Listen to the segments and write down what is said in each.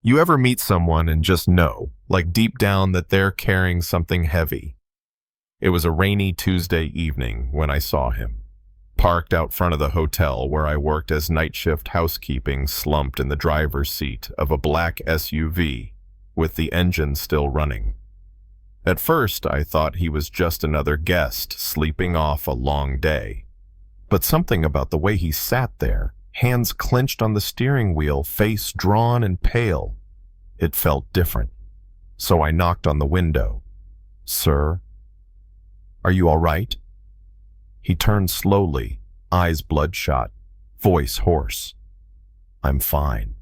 You ever meet someone and just know, like deep down, that they're carrying something heavy? It was a rainy Tuesday evening when I saw him, parked out front of the hotel where I worked as night shift housekeeping, slumped in the driver's seat of a black SUV with the engine still running. At first, I thought he was just another guest sleeping off a long day. But something about the way he sat there, hands clenched on the steering wheel, face drawn and pale, it felt different. So I knocked on the window. "Sir, are you all right?" He turned slowly, eyes bloodshot, voice hoarse. "I'm fine."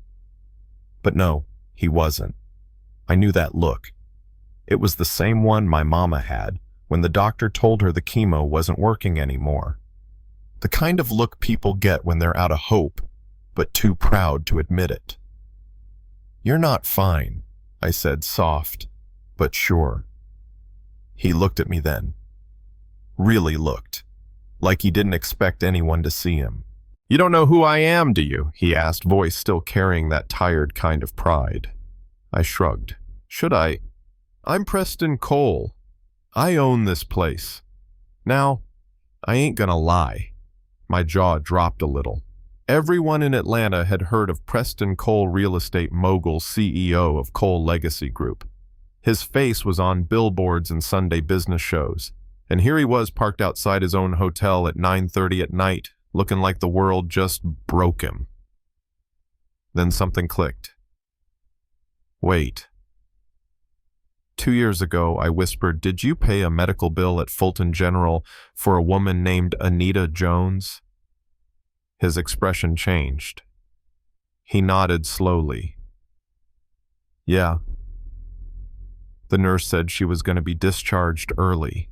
But no, he wasn't. I knew that look. It was the same one my mama had when the doctor told her the chemo wasn't working anymore. The kind of look people get when they're out of hope, but too proud to admit it. "You're not fine," I said, soft, but sure. He looked at me then. Really looked, like he didn't expect anyone to see him. "You don't know who I am, do you?" he asked, voice still carrying that tired kind of pride. I shrugged. "Should I? I'm Preston Cole. I own this place. Now, I ain't gonna lie." My jaw dropped a little. Everyone in Atlanta had heard of Preston Cole, real estate mogul, CEO of Cole Legacy Group. His face was on billboards and Sunday business shows, and here he was parked outside his own hotel at 9:30 at night, looking like the world just broke him. Then something clicked. "Wait." 2 years ago, I whispered, "Did you pay a medical bill at Fulton General for a woman named Anita Jones?" His expression changed. He nodded slowly. "Yeah." The nurse said she was going to be discharged early.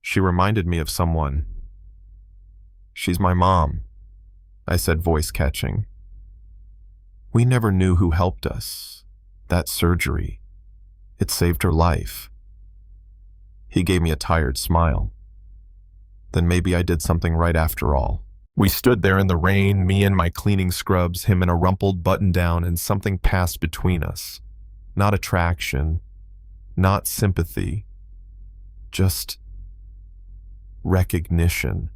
She reminded me of someone. "She's my mom," I said, voice catching. "We never knew who helped us. That surgery. It saved her life." He gave me a tired smile. Then maybe I did something right after all. We stood there in the rain, me in my cleaning scrubs, him in a rumpled button-down, and something passed between us. Not attraction, not sympathy, just recognition.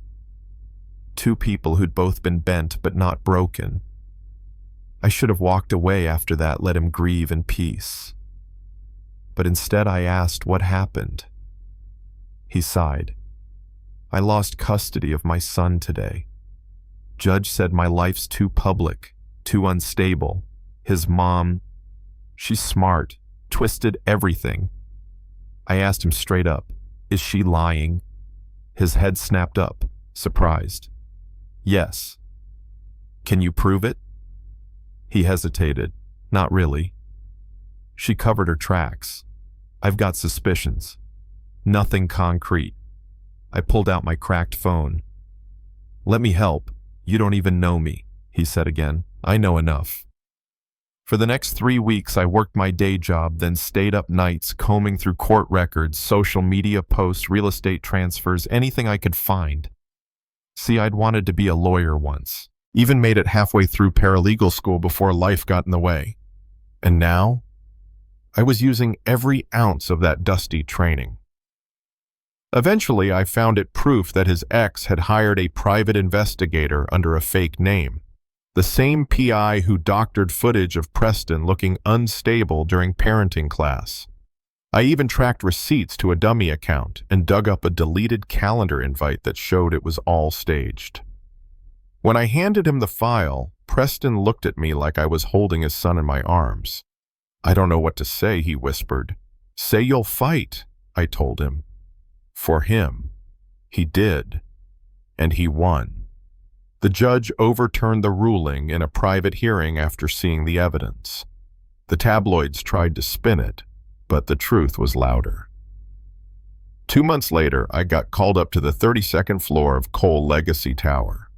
Two people who'd both been bent but not broken. I should have walked away after that, let him grieve in peace. But instead I asked what happened. He sighed. "I lost custody of my son today. Judge said my life's too public, too unstable. His mom, she's smart, twisted everything." I asked him straight up, "Is she lying?" His head snapped up, surprised. "Yes." "Can you prove it?" He hesitated. "Not really." "She covered her tracks. I've got suspicions. Nothing concrete." I pulled out my cracked phone. "Let me help. You don't even know me," he said again. "I know enough." For the next 3 weeks, I worked my day job, then stayed up nights combing through court records, social media posts, real estate transfers, anything I could find. See, I'd wanted to be a lawyer once. Even made it halfway through paralegal school before life got in the way. And now, I was using every ounce of that dusty training. Eventually, I found it proof that his ex had hired a private investigator under a fake name. The same PI who doctored footage of Preston looking unstable during parenting class. I even tracked receipts to a dummy account and dug up a deleted calendar invite that showed it was all staged. When I handed him the file, Preston looked at me like I was holding his son in my arms. "I don't know what to say," he whispered. "Say you'll fight," I told him. For him. He did. And he won. The judge overturned the ruling in a private hearing after seeing the evidence. The tabloids tried to spin it, but the truth was louder. 2 months later, I got called up to the 32nd floor of Cole Legacy Tower.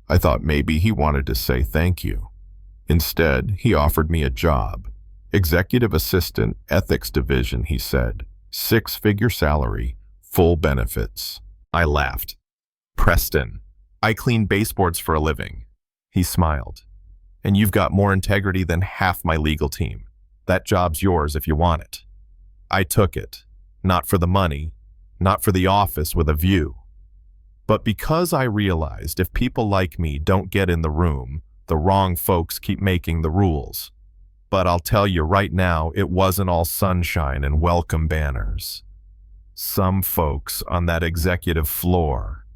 I thought maybe he wanted to say thank you. Instead, he offered me a job. Executive Assistant, Ethics Division, he said. 6-figure salary, full benefits. I laughed. "Preston, I clean baseboards for a living." He smiled. And you've got more integrity than half my legal team. That job's yours if you want it. I took it, not for the money, not for the office with a view, but because I realized if people like me don't get in the room, the wrong folks keep making the rules. But I'll tell you right now, it wasn't all sunshine and welcome banners. Some folks on that executive floor,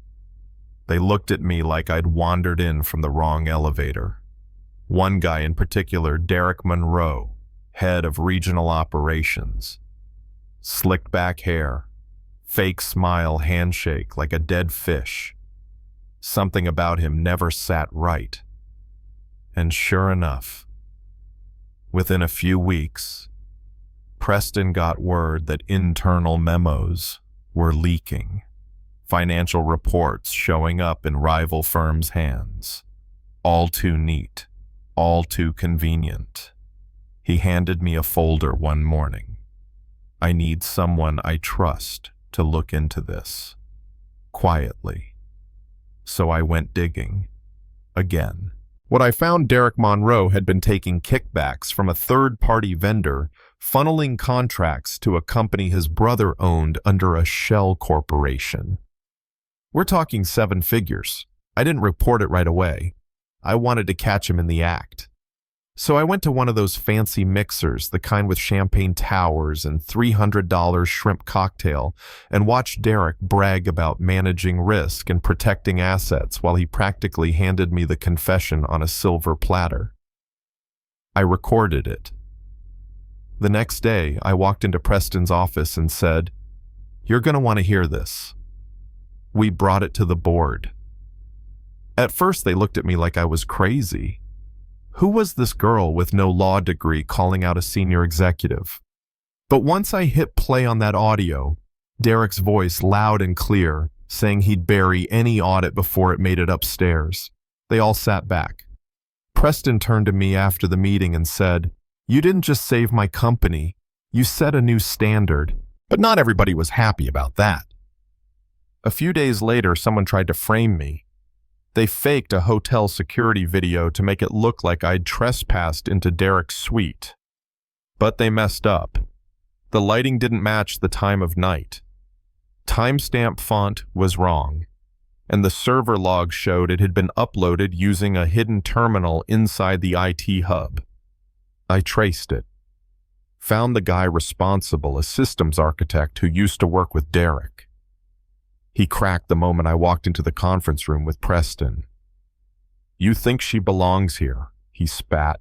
they looked at me like I'd wandered in from the wrong elevator. One guy in particular, Derek Monroe, head of regional operations. Slicked back hair, fake smile, handshake like a dead fish. Something about him never sat right. And sure enough, within a few weeks, Preston got word that internal memos were leaking, financial reports showing up in rival firms' hands. All too neat, all too convenient. He handed me a folder one morning. I need someone I trust to look into this, quietly. So I went digging, again. What I found, Derek Monroe had been taking kickbacks from a third-party vendor, funneling contracts to a company his brother owned under a shell corporation. We're talking 7 figures. I didn't report it right away. I wanted to catch him in the act. So I went to one of those fancy mixers, the kind with champagne towers and $300 shrimp cocktail, and watched Derek brag about managing risk and protecting assets while he practically handed me the confession on a silver platter. I recorded it. The next day, I walked into Preston's office and said, "You're going to want to hear this." We brought it to the board. At first, they looked at me like I was crazy. Who was this girl with no law degree calling out a senior executive? But once I hit play on that audio, Derek's voice loud and clear, saying he'd bury any audit before it made it upstairs, they all sat back. Preston turned to me after the meeting and said, "You didn't just save my company, you set a new standard." But not everybody was happy about that. A few days later, someone tried to frame me. They faked a hotel security video to make it look like I'd trespassed into Derek's suite. But they messed up. The lighting didn't match the time of night. Timestamp font was wrong, and the server log showed it had been uploaded using a hidden terminal inside the IT hub. I traced it. Found the guy responsible, a systems architect who used to work with Derek. He cracked the moment I walked into the conference room with Preston. "You think she belongs here?" he spat.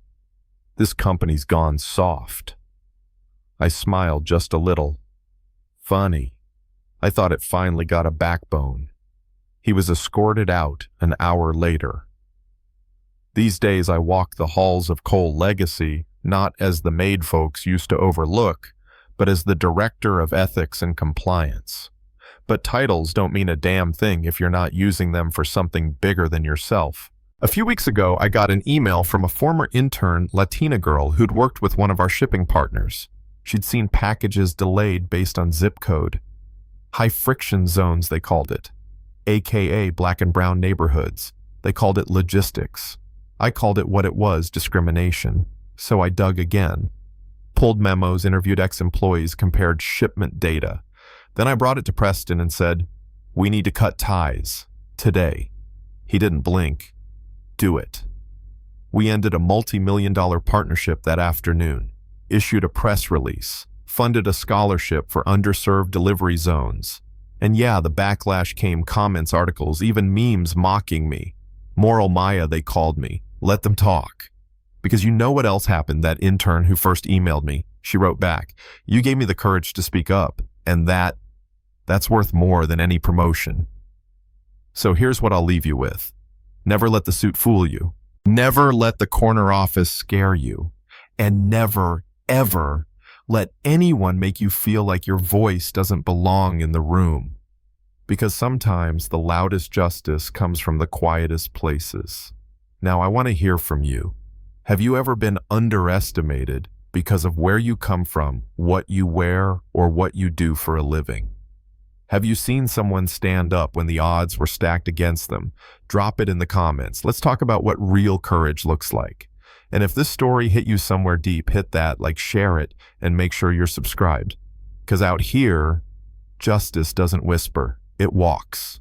"This company's gone soft." I smiled just a little. Funny. I thought it finally got a backbone. He was escorted out an hour later. These days I walk the halls of Cole Legacy, not as the Maid folks used to overlook, but as the Director of Ethics and Compliance. But titles don't mean a damn thing if you're not using them for something bigger than yourself. A few weeks ago, I got an email from a former intern, Latina girl, who'd worked with one of our shipping partners. She'd seen packages delayed based on zip code. High friction zones, they called it. AKA black and brown neighborhoods. They called it logistics. I called it what it was, discrimination. So I dug again. Pulled memos, interviewed ex-employees, compared shipment data. Then I brought it to Preston and said, "We need to cut ties. Today." He didn't blink. "Do it." We ended a multi-million-dollar partnership that afternoon, issued a press release, funded a scholarship for underserved delivery zones. And yeah, the backlash came, comments, articles, even memes mocking me. Moral Maya, they called me. Let them talk. Because you know what else happened? That intern who first emailed me, she wrote back, "You gave me the courage to speak up, and that's worth more than any promotion." So here's what I'll leave you with. Never let the suit fool you. Never let the corner office scare you. And never, ever let anyone make you feel like your voice doesn't belong in the room. Because sometimes the loudest justice comes from the quietest places. Now I want to hear from you. Have you ever been underestimated because of where you come from, what you wear, or what you do for a living? Have you seen someone stand up when the odds were stacked against them? Drop it in the comments. Let's talk about what real courage looks like. And if this story hit you somewhere deep, hit that, like share it, and make sure you're subscribed. Because out here, justice doesn't whisper, it walks.